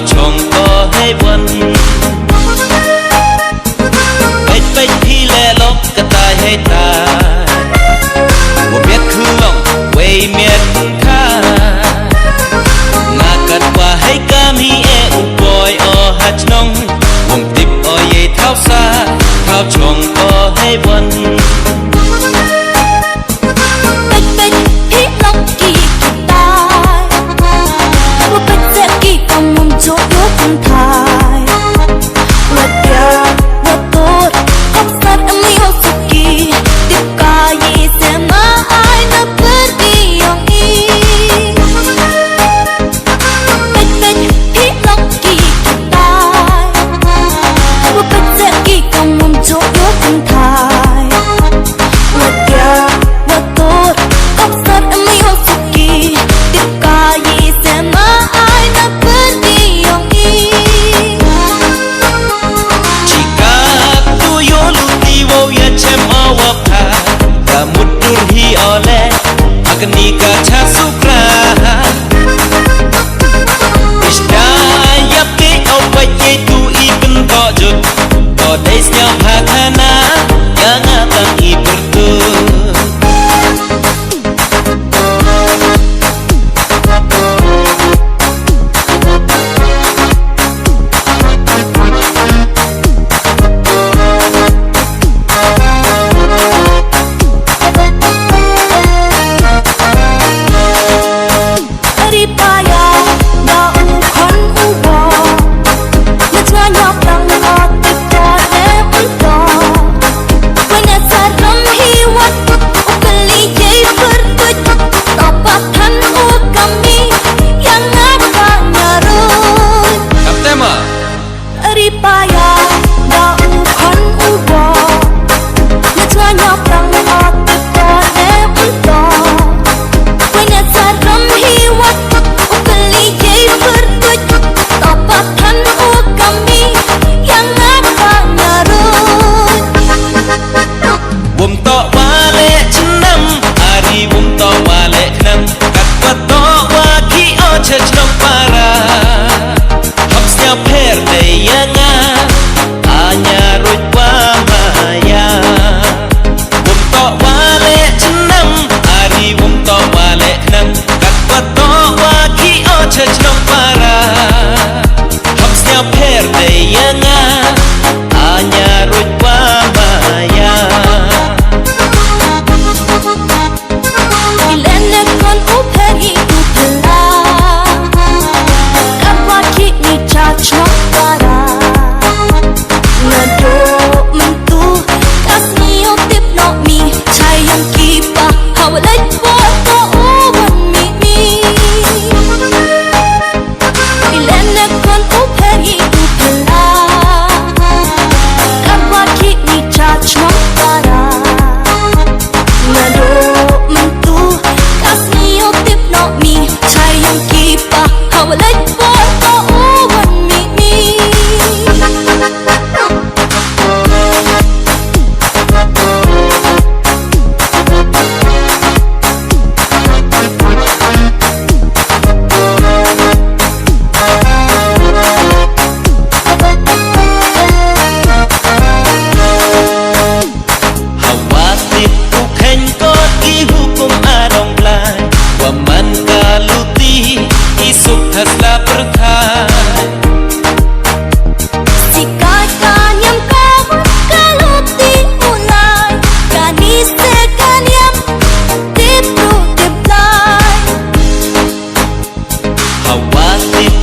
chồng có hay buồn bách bách khi lẹ lóc cả tai hay ta một biết khứ lòng quay miệt kha ngà cắt qua hay cam hi e u boy o hạt nong vùng tip o ye thao xa thao chồng có hay buồn Nika chasukra Ishta yapi away tu ibn kojut Kodes nyam hakana yang atang ibertu Hawasip